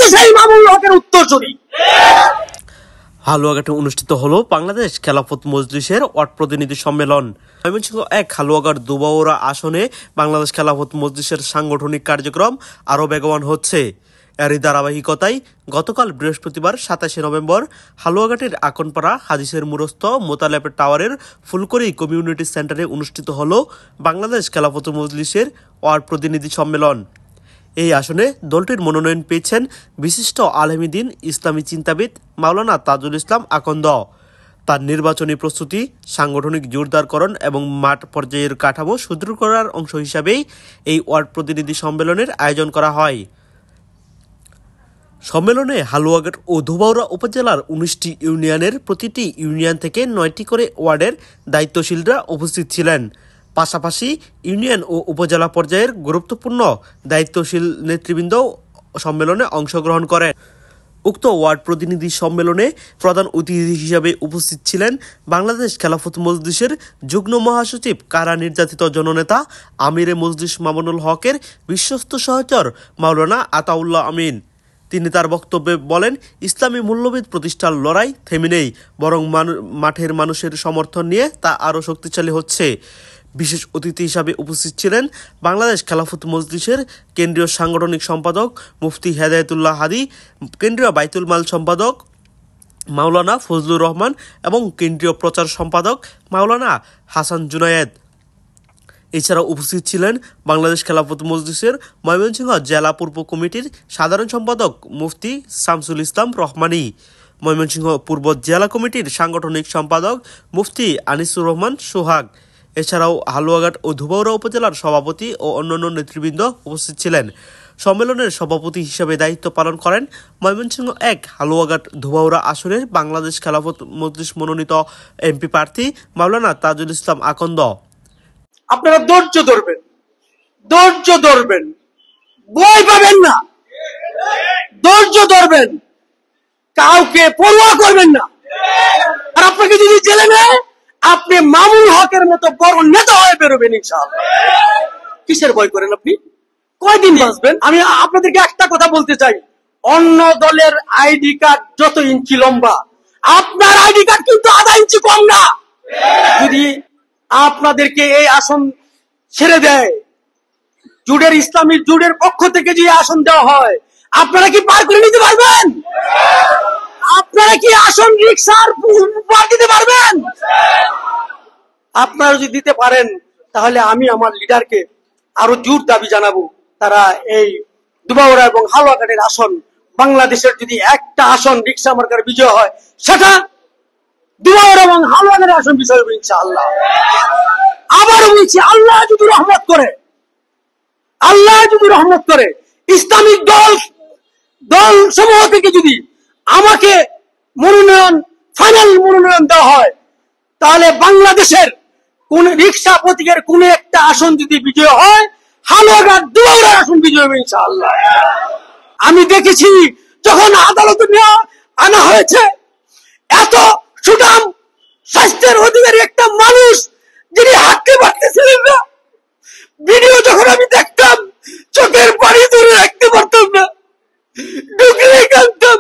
তো সেই মামুনুল হকের উত্তরসূরি। হালুয়াঘাটে অনুষ্ঠিত হলো বাংলাদেশ খেলাফত মজলিসের ওয়ার্ড প্রতিনিধি সম্মেলন। ময়মনসিংহ ১ হালুয়াঘাট দুবাউরা আসনে বাংলাদেশ খেলাফত মজলিসের সাংগঠনিক কার্যক্রম আরও বেগবান হচ্ছে। এরই ধারাবাহিকতায় গতকাল বৃহস্পতিবার ২৭ নভেম্বর হালুয়াঘাটের আকনপাড়া হাদিসের মুরস্থ মোতালেব টাওয়ারের ফুলকড়ি কমিউনিটি সেন্টারে অনুষ্ঠিত হলো বাংলাদেশ খেলাফত মজলিসের ওয়ার্ড প্রতিনিধি সম্মেলন। এই আসনে দলটির মনোনয়ন পেয়েছেন বিশিষ্ট আলেম দ্বীন ইসলামী চিন্তাবিদ মাওলানা তাজুল ইসলাম আকন্দ। তার নির্বাচনী প্রস্তুতি, সাংগঠনিক জোরদারকরণ এবং মাঠ পর্যায়ের কাঠামো সুদৃঢ় করার অংশ হিসাবেই এই ওয়ার্ড প্রতিনিধি সম্মেলনের আয়োজন করা হয়। সম্মেলনে হালুয়াঘাট ও ধোবাউড়া উপজেলার ১৯টি ইউনিয়নের প্রতিটি ইউনিয়ন থেকে ৯টি করে ওয়ার্ডের দায়িত্বশীলরা উপস্থিত ছিলেন। পাশাপাশি ইউনিয়ন ও উপজেলা পর্যায়ের গুরুত্বপূর্ণ দায়িত্বশীল নেতৃবৃন্দ সম্মেলনে অংশগ্রহণ করেন। উক্ত ওয়ার্ড প্রতিনিধি সম্মেলনে প্রধান অতিথি হিসাবে উপস্থিত ছিলেন বাংলাদেশ খেলাফত মজলিসের যুগ্ম মহাসচিব, কারা নির্যাতিত জননেতা আমিরে মজলিস মামুনুল হকের বিশ্বস্ত সহচর মাওলানা আতাউল্লাহ আমিন। তিনি তার বক্তব্যে বলেন, ইসলামী মূল্যবোধ প্রতিষ্ঠার লড়াই থেমে নেই, বরং মাঠের মানুষের সমর্থন নিয়ে তা আরও শক্তিশালী হচ্ছে। বিশেষ অতিথি হিসাবে উপস্থিত ছিলেন বাংলাদেশ খেলাফত মজলিসের কেন্দ্রীয় সাংগঠনিক সম্পাদক মুফতি হেদায়েতুল্লাহ হাদি, কেন্দ্রীয় বাইতুল মাল সম্পাদক মাওলানা ফজলুর রহমান এবং কেন্দ্রীয় প্রচার সম্পাদক মাওলানা হাসান জুনায়েদ। এছাড়াও উপস্থিত ছিলেন বাংলাদেশ খেলাফত মজলিসের ময়মনসিংহ জেলা পূর্ব কমিটির সাধারণ সম্পাদক মুফতি শামসুল ইসলাম রহমানী, ময়মনসিংহ পূর্ব জেলা কমিটির সাংগঠনিক সম্পাদক মুফতি আনিসুর রহমান সোহাগ। এছাড়াও হালুয়াঘাট ও ধোবাউড়া উপজেলার সভাপতি ও অন্যান্য নেতৃবৃন্দ উপস্থিত ছিলেন। সম্মেলনের সভাপতি হিসেবে দায়িত্ব পালন করেন ময়মনসিংহ ১ হালুয়াঘাট ধোবাউড়া আসনের বাংলাদেশ খেলাফত মজলিস মনোনীত এমপি প্রার্থী মাওলানা তাজুল ইসলাম আকন্দ। আপনারা ধৈর্য ধরবেন, ভয় পাবেন না, ধৈর্য ধরবেন, কাউকে পরোয়া করবেন না। আর আপনাকে যদি জেলে নেয়, আপনি মামুনুল হকের মতো বড় নেতা হয়ে বেরোবেন ইনশাআল্লাহ। কিসের ভয় করেন আপনি? কয়দিন বাঁচবেন? আমি আপনাদেরকে একটা কথা বলতে চাই, অন্য দলের আইডি কার্ড যত ইঞ্চি লম্বা, আপনার আইডি কার্ড কিন্তু আধা ইঞ্চি কম না। যদি আপনাদেরকে এই আসন ছেড়ে দেয়, জুডের ইসলামী জুডের পক্ষ থেকে যে আসন দেওয়া হয়, আপনারা কি পার করে নিতে পারবেন? আপনারা কি আসন রিক্সার পার দিতে পারবেন? আপনারা যদি দিতে পারেন, তাহলে আমি আমার লিডারকে আরো জোর দাবি জানাবো, তারা এই দুবাউড়া এবং হালুয়াঘাটের আসন, বাংলাদেশের যদি একটা আসন রিক্সা মার্কার বিজয় হয়, সেটা দুবাউড়া এবং হালুয়াঘাটের আসন বিজয় হবে ইনশাআল্লাহ। আবারও বলছি, আল্লাহ যদি রহমত করে ইসলামিক দল সমূহ থেকে যদি আমাকে ফাইনাল মনোনয়ন দেওয়া হয়, তাহলে বাংলাদেশের কোন রিক্সা প্রতীকের কোন একটা আসন যদি বিজয় হয়, হালুয়াঘাট দুবাউড়ার আসন বিজয় হবে ইনশাআল্লাহ। আমি দেখেছি যখন আদালতে আনা হয়েছে, এত সুঠাম স্বাস্থ্যের অধিকারী একটা মানুষ যিনি হাঁটতে পারতেছিলেন না, ভিডিও যখন আমি দেখতাম চোখের পানি ধরে রাখতে পারতাম না, ঢুকলে কাঁদতাম।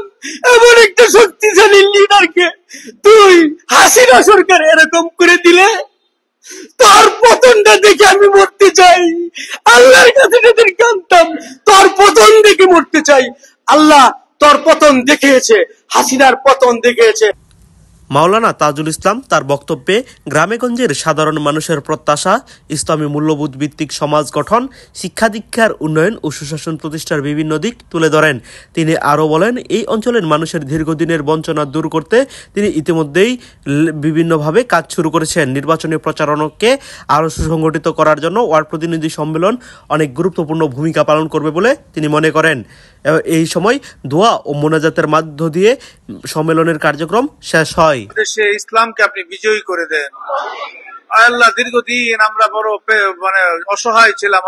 এমন একটা শক্তিশালী লিডারকে তুই হাসিনা সরকার এরকম করে দিলে, তোর পতনটা দেখে আমি মরতে চাই। আল্লাহর কাছে যেদিন কাঁদতাম, তোর পতন দেখে মরতে চাই। আল্লাহ তোর পতন দেখিয়েছে, হাসিনার পতন দেখিয়েছে। মাওলানা তাজুল ইসলাম তার বক্তব্যে গ্রামেগঞ্জের সাধারণ মানুষের প্রত্যাশা, ইসলামী মূল্যবোধ ভিত্তিক সমাজ গঠন, শিক্ষা দীক্ষার উন্নয়ন ও সুশাসন প্রতিষ্ঠার বিভিন্ন দিক তুলে ধরেন। তিনি আরও বলেন, এই অঞ্চলের মানুষের দীর্ঘদিনের বঞ্চনা দূর করতে তিনি ইতিমধ্যেই বিভিন্নভাবে কাজ শুরু করেছেন। নির্বাচনী প্রচারণাকে আরও সুসংগঠিত করার জন্য ওয়ার্ড প্রতিনিধি সম্মেলন অনেক গুরুত্বপূর্ণ ভূমিকা পালন করবে বলে তিনি মনে করেন। এই সময় দোয়া ও মোনাজাতের মধ্য দিয়ে সম্মেলনের কার্যক্রম শেষ হয়। দেশে ইসলামকে আপনি বিজয়ী করে দেন আল্লাহ। দীর্ঘদিন আমরা বড় অসহায় ছিলাম।